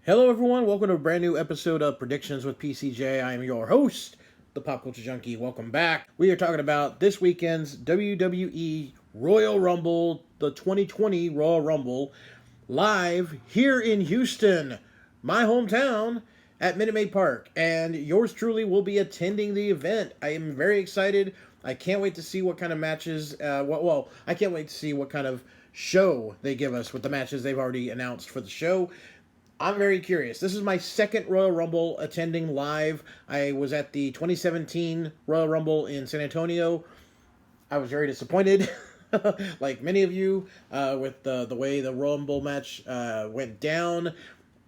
Hello everyone, welcome to a brand new episode of Predictions with PCJ. I am your host, the Pop Culture Junkie. Welcome back. We are talking about this weekend's WWE Royal Rumble, the 2020 Royal Rumble, live here in Houston, my hometown, at Minute Maid Park. And yours truly will be attending the event. I am very excited. I can't wait to see what kind of matches, I can't wait to see what kind of show they give us with the matches they've already announced for the show. I'm very curious. This is my second Royal Rumble attending live. I was at the 2017 Royal Rumble in San Antonio. I was very disappointed, like many of you, with the way the Royal Rumble match went down,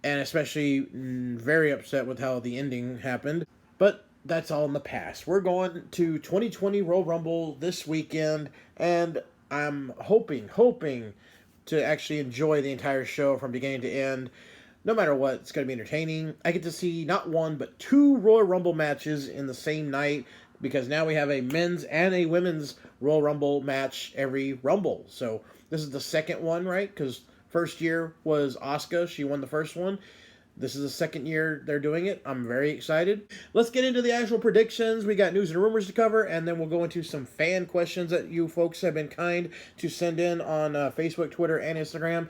and especially very upset with how the ending happened. But that's all in the past. We're going to 2020 Royal Rumble this weekend, and I'm hoping to actually enjoy the entire show from beginning to end. No matter what, it's going to be entertaining. I get to see not one, but two Royal Rumble matches in the same night, because now we have a men's and a women's Royal Rumble match every Rumble. So this is the second one, right? Because first year was Asuka. She won the first one. This is the second year they're doing it. I'm very excited. Let's get into the actual predictions. We got news and rumors to cover, and then we'll go into some fan questions that you folks have been kind to send in on Facebook, Twitter, and Instagram.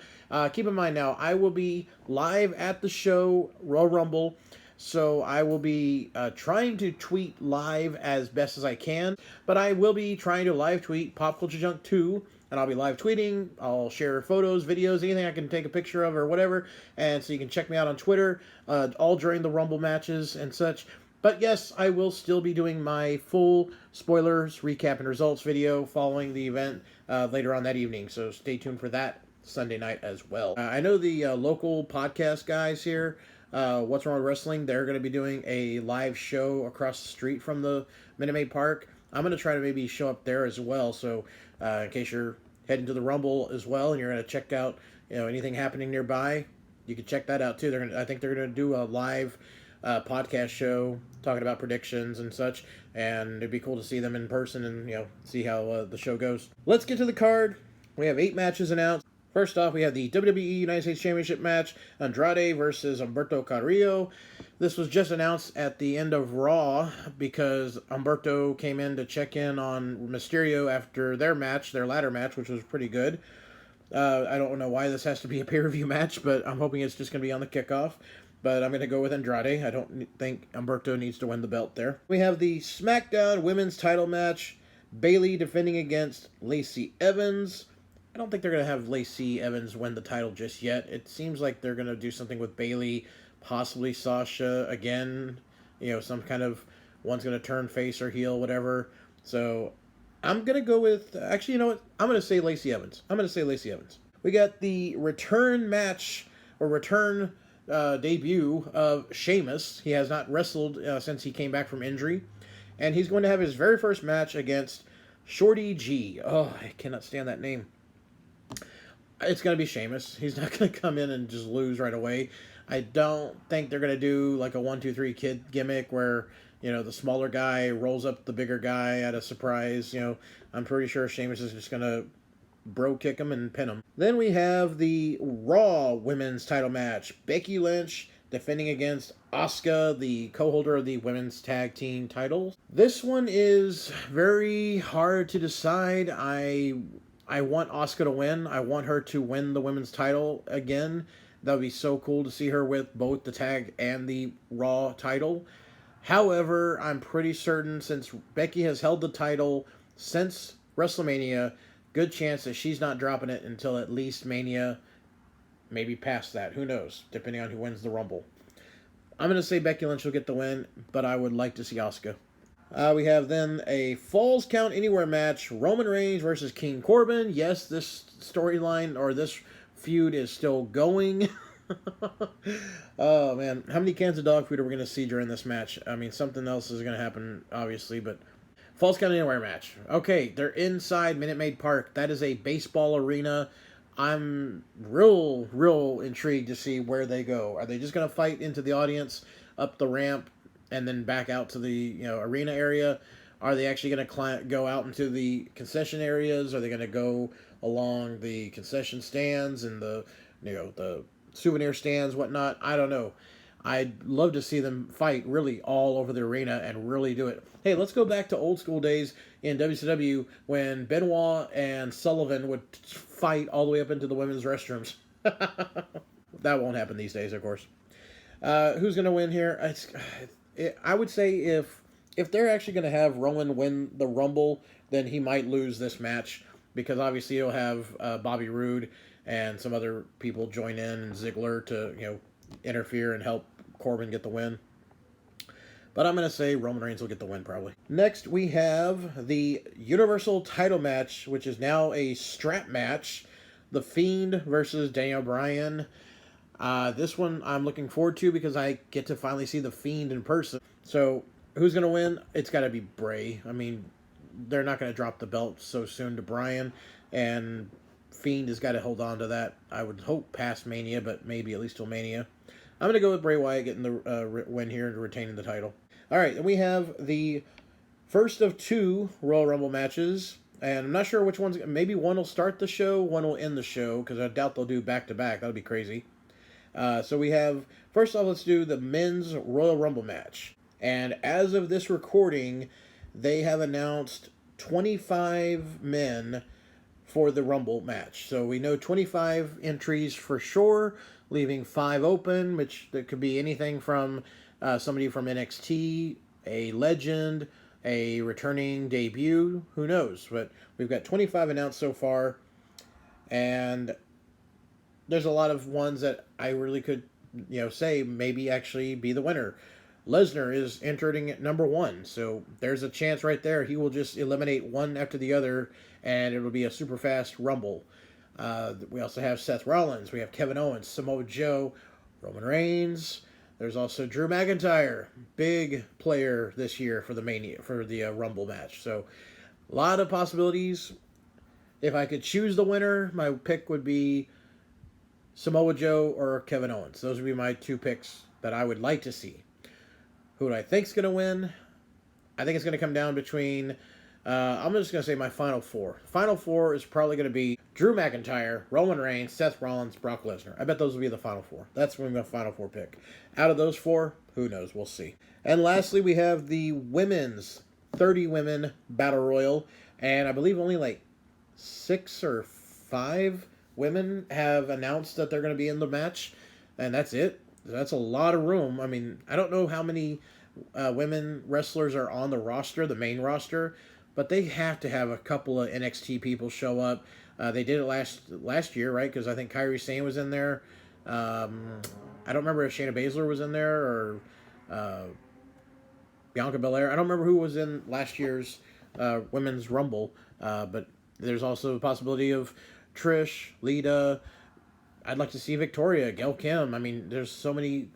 Keep in mind now, I will be live at the show, Royal Rumble, so I will be trying to tweet live as best as I can, but I will be trying to live tweet Pop Culture Junk 2, and I'll be live tweeting. I'll share photos, videos, anything I can take a picture of or whatever. And so you can check me out on Twitter, all during the Rumble matches and such. But yes, I will still be doing my full spoilers, recap, and results video following the event later on that evening. So stay tuned for that Sunday night as well. I know the local podcast guys here, What's Wrong with Wrestling, they're going to be doing a live show across the street from the Minute Maid Park. I'm going to try to maybe show up there as well. So in case you're heading to the Rumble as well and you're going to check out anything happening nearby, you can check that out too. I think they're going to do a live podcast show talking about predictions and such, and it'd be cool to see them in person and see how the show goes. Let's get to the card. We have 8 matches announced. First off, we have the WWE United States Championship match, Andrade versus Humberto Carrillo. This was just announced at the end of Raw because Humberto came in to check in on Mysterio after their ladder match, which was pretty good. I don't know why this has to be a pay-per-view match, but I'm hoping it's just going to be on the kickoff. But I'm going to go with Andrade. I don't think Humberto needs to win the belt there. We have the SmackDown Women's title match, Bayley defending against Lacey Evans. I don't think they're going to have Lacey Evans win the title just yet. It seems like they're going to do something with Bayley, possibly Sasha again. Some kind of, one's going to turn face or heel, whatever. So I'm going to go with, actually, you know what? I'm going to say Lacey Evans. We got the return match, or return debut of Sheamus. He has not wrestled since he came back from injury. And he's going to have his very first match against Shorty G. Oh, I cannot stand that name. It's going to be Sheamus. He's not going to come in and just lose right away. I don't think they're going to do like a 1-2-3 kid gimmick where, the smaller guy rolls up the bigger guy at a surprise. I'm pretty sure Sheamus is just going to bro kick him and pin him. Then we have the Raw Women's title match. Becky Lynch defending against Asuka, the co-holder of the Women's Tag Team titles. This one is very hard to decide. I want Asuka to win. I want her to win the women's title again. That would be so cool to see her with both the tag and the Raw title. However, I'm pretty certain since Becky has held the title since WrestleMania, good chance that she's not dropping it until at least Mania, maybe past that. Who knows, depending on who wins the Rumble. I'm going to say Becky Lynch will get the win, but I would like to see Asuka. We have then a Falls Count Anywhere match, Roman Reigns versus King Corbin. Yes, this storyline or this feud is still going. Oh, man. How many cans of dog food are we going to see during this match? I mean, something else is going to happen, obviously, but Falls Count Anywhere match. Okay, they're inside Minute Maid Park. That is a baseball arena. I'm real intrigued to see where they go. Are they just going to fight into the audience, up the ramp, and then back out to the arena area? Are they actually going to go out into the concession areas? Are they going to go along the concession stands and the souvenir stands, whatnot. I don't know. I'd love to see them fight really all over the arena and really do it. Hey, let's go back to old school days in WCW when Benoit and Sullivan would fight all the way up into the women's restrooms. That won't happen these days, of course. Who's going to win here? I would say if they're actually going to have Rowan win the Rumble, then he might lose this match because obviously he'll have Bobby Roode and some other people join in and Ziggler to interfere and help Corbin get the win. But I'm going to say Roman Reigns will get the win probably. Next, we have the Universal title match, which is now a strap match. The Fiend versus Daniel Bryan. This one I'm looking forward to because I get to finally see the Fiend in person. So, who's going to win? It's got to be Bray. I mean, they're not going to drop the belt so soon to Bryan. And Fiend has got to hold on to that. I would hope past Mania, but maybe at least till Mania. I'm going to go with Bray Wyatt getting the win here and retaining the title. All right, and we have the first of two Royal Rumble matches. And I'm not sure which one's... Maybe one will start the show, one will end the show, because I doubt they'll do back-to-back. That would be crazy. So we have... First off, let's do the men's Royal Rumble match. And as of this recording, they have announced 25 men for the Rumble match. So we know 25 entries for sure, leaving 5 open, which that could be anything from somebody from NXT, a legend, a returning debut, who knows. But we've got 25 announced so far, and there's a lot of ones that I really could, say maybe actually be the winner. Lesnar is entering at number 1, so there's a chance right there. He will just eliminate one after the other, and it'll be a super fast Rumble. We also have Seth Rollins. We have Kevin Owens, Samoa Joe, Roman Reigns. There's also Drew McIntyre, big player this year for the Rumble match. So a lot of possibilities. If I could choose the winner, my pick would be Samoa Joe or Kevin Owens. Those would be my 2 picks that I would like to see. Who do I think is going to win? I think it's going to come down between... I'm just going to say my Final 4. Final 4 is probably going to be Drew McIntyre, Roman Reigns, Seth Rollins, Brock Lesnar. I bet those will be the Final 4. That's when my Final 4 pick. Out of those 4, who knows? We'll see. And lastly, we have the women's 30 women Battle Royal. And I believe only like 6 or 5 women have announced that they're going to be in the match. And that's it. That's a lot of room. I mean, I don't know how many women wrestlers are on the roster, the main roster, but they have to have a couple of NXT people show up. They did it last year, right? Because I think Kairi Sane was in there. I don't remember if Shayna Baszler was in there or Bianca Belair. I don't remember who was in last year's Women's Rumble, but there's also the possibility of Trish, Lita. I'd like to see Victoria, Gail Kim. I mean, there's so many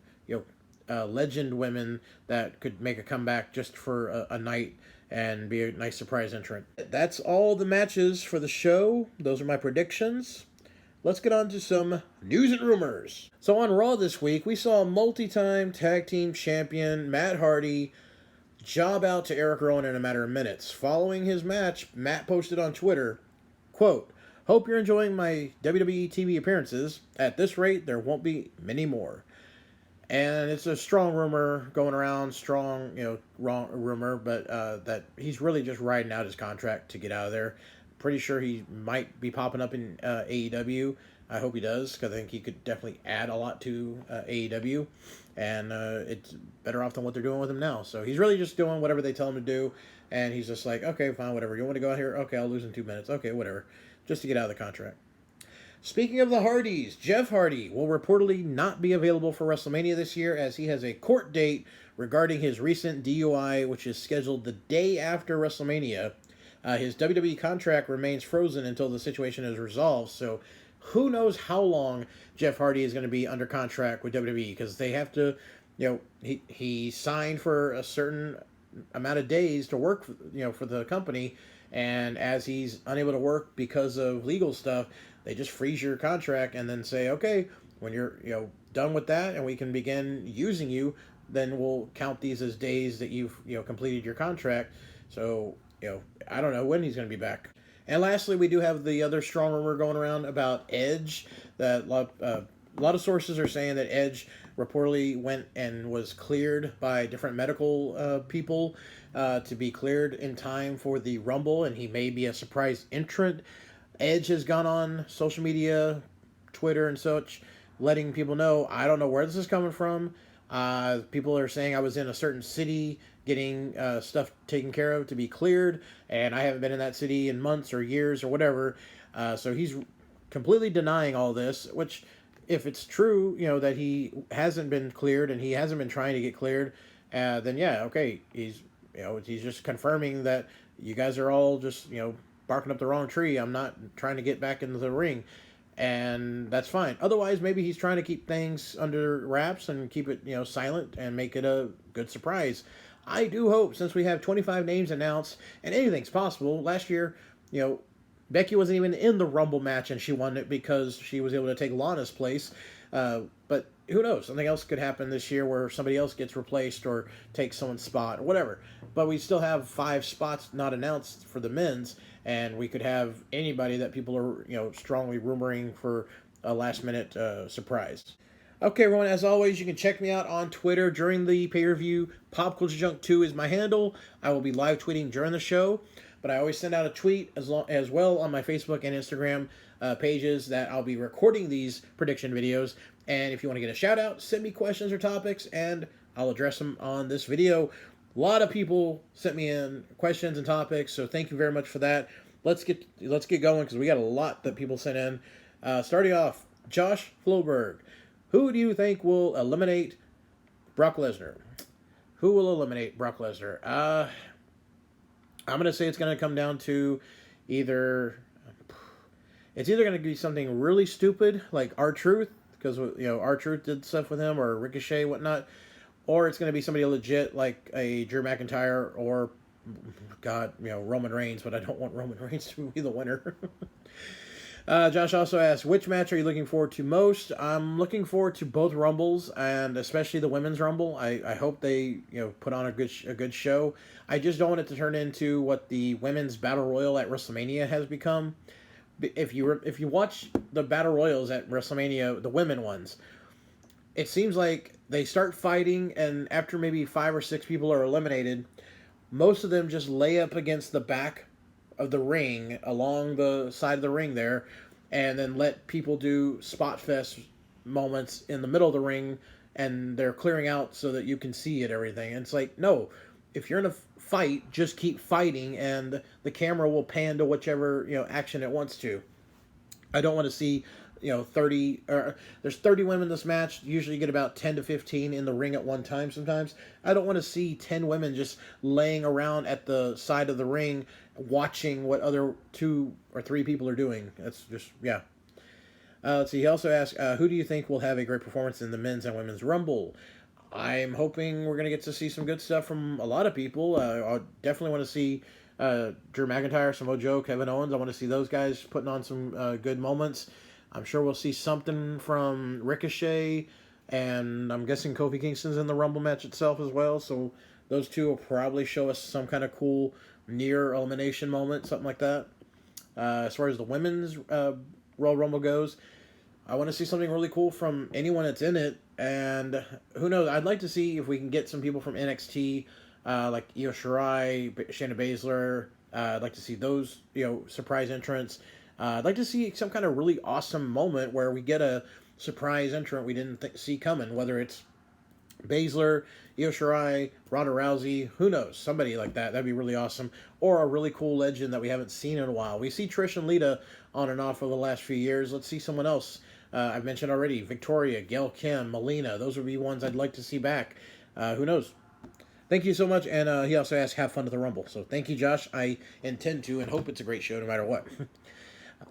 legend women that could make a comeback just for a night and be a nice surprise entrant. That's all the matches for the show. Those are my predictions. Let's get on to some news and rumors. So on Raw this week, we saw multi-time tag team champion Matt Hardy job out to Eric Rowan in a matter of minutes. Following his match, Matt posted on Twitter, quote, "Hope you're enjoying my WWE TV appearances. At this rate, there won't be many more." And it's a strong rumor going around, wrong rumor, but that he's really just riding out his contract to get out of there. Pretty sure he might be popping up in AEW. I hope he does, because I think he could definitely add a lot to AEW. And it's better off than what they're doing with him now. So he's really just doing whatever they tell him to do. And he's just like, okay, fine, whatever. You want to go out here? Okay, I'll lose in 2 minutes. Okay, whatever. Just to get out of the contract. Speaking of the Hardys, Jeff Hardy will reportedly not be available for WrestleMania this year as he has a court date regarding his recent DUI, which is scheduled the day after WrestleMania. His WWE contract remains frozen until the situation is resolved, so who knows how long Jeff Hardy is going to be under contract with WWE, because they have to, he signed for a certain amount of days to work, for the company, and as he's unable to work because of legal stuff, they just freeze your contract and then say, okay, when you're done with that and we can begin using you, then we'll count these as days that you've completed your contract. So I don't know when he's going to be back. And lastly, we do have the other strong rumor going around about Edge, that a lot of sources are saying that Edge reportedly went and was cleared by different medical people to be cleared in time for the Rumble, and he may be a surprise entrant. Edge has gone on social media, Twitter and such, letting people know, I don't know where this is coming from. People are saying I was in a certain city getting stuff taken care of to be cleared, and I haven't been in that city in months or years or whatever. So he's completely denying all this, which, if it's true, that he hasn't been cleared and he hasn't been trying to get cleared, then yeah, okay, he's just confirming that you guys are all just, barking up the wrong tree. I'm not trying to get back into the ring. And that's fine. Otherwise, maybe he's trying to keep things under wraps and keep it, silent and make it a good surprise. I do hope, since we have 25 names announced, and anything's possible. Last year, Becky wasn't even in the Rumble match, and she won it because she was able to take Lana's place. But who knows? Something else could happen this year where somebody else gets replaced or takes someone's spot or whatever. But we still have 5 spots not announced for the men's, and we could have anybody that people are, strongly rumoring for a last-minute surprise. Okay, everyone, as always, you can check me out on Twitter during the pay-per-view. Pop Culture Junk 2 is my handle. I will be live tweeting during the show, but I always send out a tweet as well on my Facebook and Instagram pages that I'll be recording these prediction videos. And if you want to get a shout-out, send me questions or topics, and I'll address them on this video. A lot of people sent me in questions and topics, so thank you very much for that. Let's get going, because we got a lot that people sent in. Starting off, Josh Floberg. Who do you think will eliminate Brock Lesnar? Who will eliminate Brock Lesnar? I'm going to say it's going to come down to either going to be something really stupid, like R-Truth, because, R-Truth did stuff with him, or Ricochet, whatnot. Or it's going to be somebody legit like a Drew McIntyre or, God, Roman Reigns, but I don't want Roman Reigns to be the winner. Josh also asked, which match are you looking forward to most? I'm looking forward to both Rumbles, and especially the Women's Rumble. I hope they put on a good show. I just don't want it to turn into what the Women's Battle Royal at WrestleMania has become. If you watch the Battle Royals at WrestleMania, the women ones, it seems like they start fighting, and after maybe 5 or 6 people are eliminated, most of them just lay up against the back of the ring, along the side of the ring there, and then let people do spot fest moments in the middle of the ring, and they're clearing out so that you can see it, everything. And it's like, no, if you're in a fight, just keep fighting, and the camera will pan to whichever action it wants to. I don't want to see 30, there's 30 women in this match. Usually you get about 10 to 15 in the ring at one time sometimes. I don't want to see 10 women just laying around at the side of the ring watching what other 2 or 3 people are doing. That's just, yeah. Let's see, he also asked, who do you think will have a great performance in the men's and women's Rumble? I'm hoping we're going to get to see some good stuff from a lot of people. I definitely want to see Drew McIntyre, Samoa Joe, Kevin Owens. I want to see those guys putting on some good moments. I'm sure we'll see something from Ricochet, and I'm guessing Kofi Kingston's in the Rumble match itself as well, so those two will probably show us some kind of cool near elimination moment, something like that. As far as the women's Royal Rumble goes, I want to see something really cool from anyone that's in it, and who knows, I'd like to see if we can get some people from NXT, like Io Shirai, Shayna Baszler. I'd like to see those, surprise entrants. I'd like to see some kind of really awesome moment where we get a surprise entrant we didn't see coming, whether it's Baszler, Io Shirai, Ronda Rousey, who knows, somebody like that. That'd be really awesome. Or a really cool legend that we haven't seen in a while. We see Trish and Lita on and off over the last few years. Let's see someone else. I've mentioned already, Victoria, Gail Kim, Melina. Those would be ones I'd like to see back. Who knows? Thank you so much, and he also asked, have fun at the Rumble. So thank you, Josh. I intend to and hope it's a great show no matter what.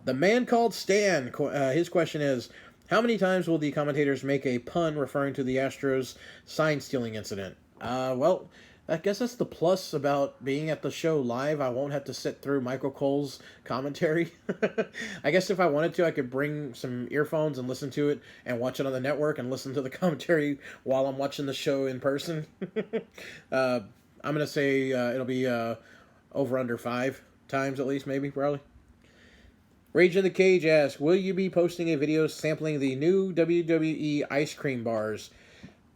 The man called Stan, his question is, how many times will the commentators make a pun referring to the Astros sign-stealing incident? Well, I guess that's the plus about being at the show live. I won't have to sit through Michael Cole's commentary. I guess if I wanted to, I could bring some earphones and listen to it and watch it on the network and listen to the commentary while I'm watching the show in person. I'm going to say it'll be over under 5 times at least, maybe, probably. Rage in the Cage asks, will you be posting a video sampling the new WWE ice cream bars?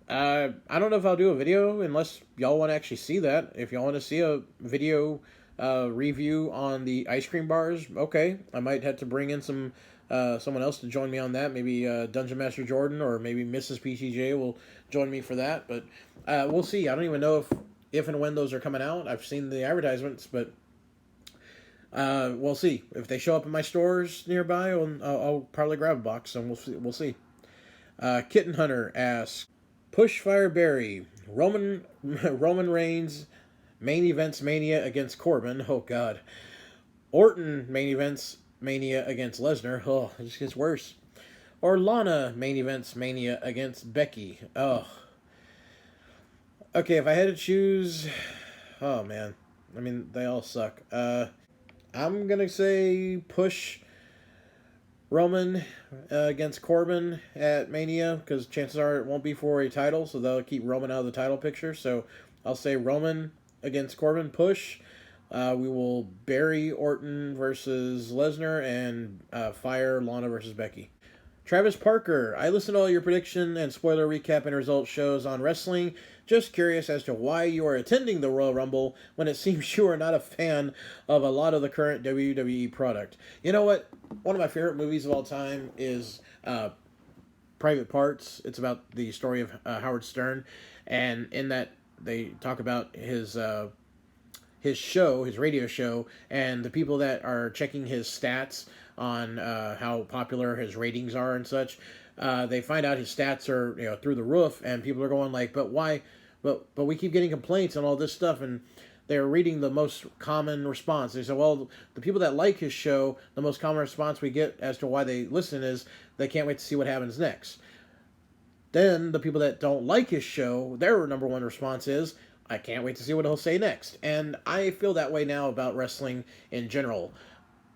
I don't know if I'll do a video unless y'all want to actually see that. If y'all want to see a video review on the ice cream bars, okay. I might have to bring in someone else to join me on that. Maybe Dungeon Master Jordan or maybe Mrs. PCJ will join me for that. But we'll see. I don't even know if and when those are coming out. I've seen the advertisements, but we'll see. If they show up in my stores nearby, I'll probably grab a box and we'll see. Kitten Hunter asks, Pushfire Barry, Roman Reigns main events Mania against Corbin. Oh God. Orton main events Mania against Lesnar. Oh, it just gets worse. Or Lana main events Mania against Becky. Oh. Okay, if I had to choose, oh man, I mean they all suck. I'm gonna say push Roman against Corbin at Mania, because chances are it won't be for a title, so they'll keep Roman out of the title picture. So I'll say Roman against Corbin, push. We will bury Orton versus Lesnar and fire Lana versus Becky. Travis Parker, I listened to all your prediction and spoiler recap and results shows on wrestling. Just curious as to why you are attending the Royal Rumble when it seems you are not a fan of a lot of the current WWE product. You know what? One of my favorite movies of all time is Private Parts. It's about the story of Howard Stern, and in that they talk about his show, his radio show, and the people that are checking his stats on how popular his ratings are and such. They find out his stats are through the roof, and people are going like, but why? But we keep getting complaints and all this stuff, and they're reading the most common response. They say, well, the people that like his show, the most common response we get as to why they listen is they can't wait to see what happens next. Then the people that don't like his show, their number one response is, I can't wait to see what he'll say next. And I feel that way now about wrestling in general.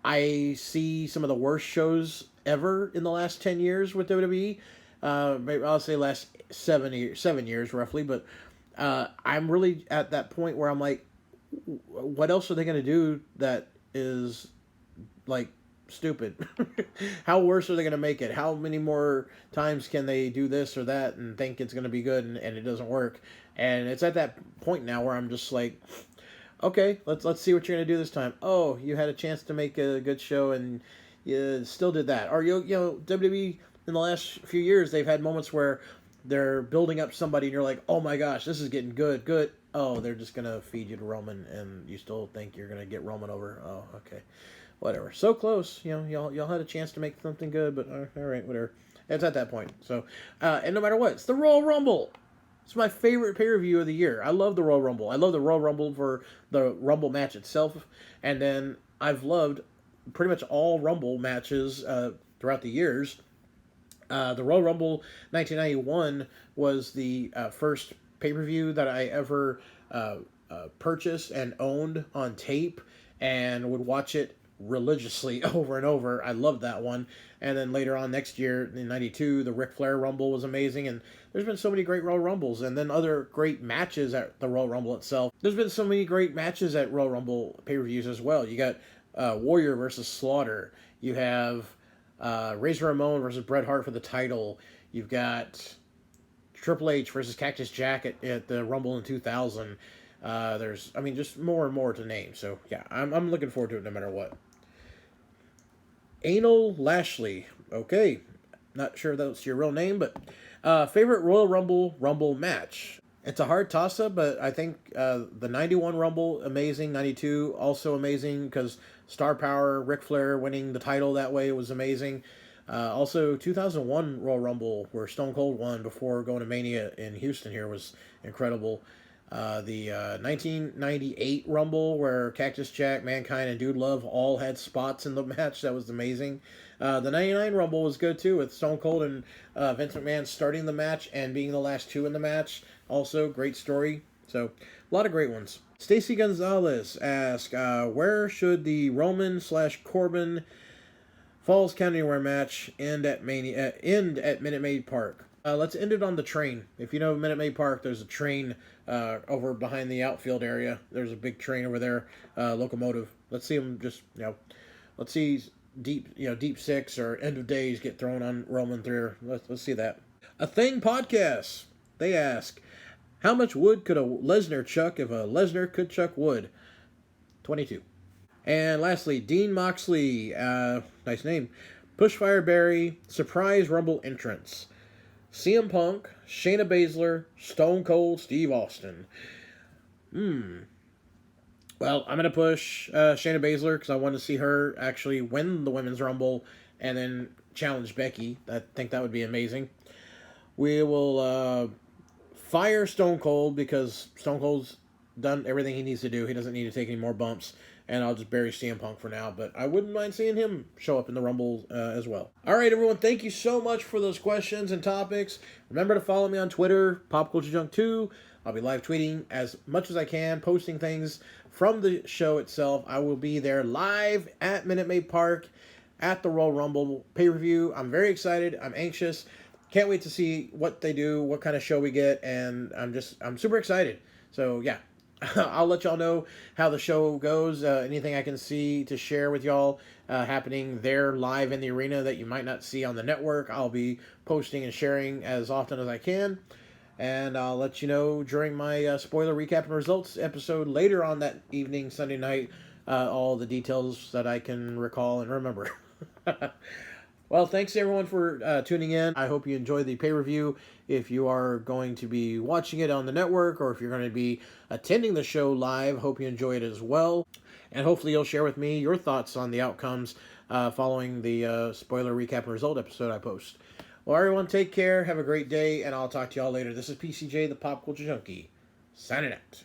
I see some of the worst shows ever in the last 10 years with WWE. Maybe I'll say last 7 years roughly, but I'm really at that point where I'm like, what else are they going to do that is like stupid? How worse are they going to make it? How many more times can they do this or that and think it's going to be good and it doesn't work? And it's at that point now where I'm just like, okay, let's see what you're going to do this time. Oh, you had a chance to make a good show and you still did that. Or WWE in the last few years, they've had moments where they're building up somebody and you're like, oh my gosh, this is getting good. Oh, they're just going to feed you to Roman and you still think you're going to get Roman over. Oh, okay. Whatever. So close. Y'all had a chance to make something good, but all right, whatever. It's at that point. So, and no matter what, it's the Royal Rumble. It's my favorite pay-per-view of the year. I love the Royal Rumble. I love the Royal Rumble for the Rumble match itself, and then I've loved pretty much all Rumble matches throughout the years. The Royal Rumble 1991 was the first pay-per-view that I ever purchased and owned on tape and would watch it religiously over and over. I loved that one. And then later on next year in 92, the Ric Flair Rumble was amazing. And there's been so many great Royal Rumbles and then other great matches at the Royal Rumble itself. There's been so many great matches at Royal Rumble pay-per-views as well. You got Warrior versus Slaughter. You have Razor Ramon versus Bret Hart for the title. You've got Triple H versus Cactus Jack at the Rumble in 2000. There's, just more and more to name. So, yeah, I'm looking forward to it no matter what. Anal Lashley. Okay. Not sure that's your real name, but favorite Royal Rumble match. It's a hard toss-up, but I think the 91 Rumble, amazing. 92, also amazing, because Star Power, Ric Flair winning the title that way was amazing. Also, 2001 Royal Rumble, where Stone Cold won before going to Mania in Houston here, was incredible. The 1998 Rumble, where Cactus Jack, Mankind, and Dude Love all had spots in the match. That was amazing. The 99 Rumble was good, too, with Stone Cold and Vince McMahon starting the match and being the last two in the match. Also, great story. So, a lot of great ones. Stacy Gonzalez asks, where should the Roman/Corbin Falls County Anywhere match end at Minute Maid Park? Let's end it on the train. If you know Minute Maid Park, there's a train over behind the outfield area. There's a big train over there, locomotive. Let's see them let's see deep six or end of days get thrown on Roman through. Let's see that. A Thing podcast. They ask, how much wood could a Lesnar chuck if a Lesnar could chuck wood? 22. And lastly, Dean Moxley. Nice name. Pushfire Barry. Surprise Rumble entrance. CM Punk, Shayna Baszler, Stone Cold Steve Austin. Well, I'm going to push Shayna Baszler because I want to see her actually win the Women's Rumble and then challenge Becky. I think that would be amazing. We will fire Stone Cold because Stone Cold's done everything he needs to do. He doesn't need to take any more bumps. And I'll just bury CM Punk for now. But I wouldn't mind seeing him show up in the Rumble as well. All right, everyone. Thank you so much for those questions and topics. Remember to follow me on Twitter, PopCultureJunk2. I'll be live tweeting as much as I can, posting things from the show itself. I will be there live at Minute Maid Park at the Royal Rumble pay-per-view. I'm very excited. I'm anxious. Can't wait to see what they do, what kind of show we get. And I'm super excited. So, yeah. I'll let y'all know how the show goes. Anything I can see to share with y'all happening there live in the arena that you might not see on the network, I'll be posting and sharing as often as I can. And I'll let you know during my spoiler recap and results episode later on that evening, Sunday night, all the details that I can recall and remember. Well, thanks everyone for tuning in. I hope you enjoy the pay-per-view. If you are going to be watching it on the network or if you're going to be attending the show live, hope you enjoy it as well. And hopefully you'll share with me your thoughts on the outcomes following the spoiler recap and result episode I post. Well, everyone, take care. Have a great day, and I'll talk to y'all later. This is PCJ, the Pop Culture Junkie, signing out.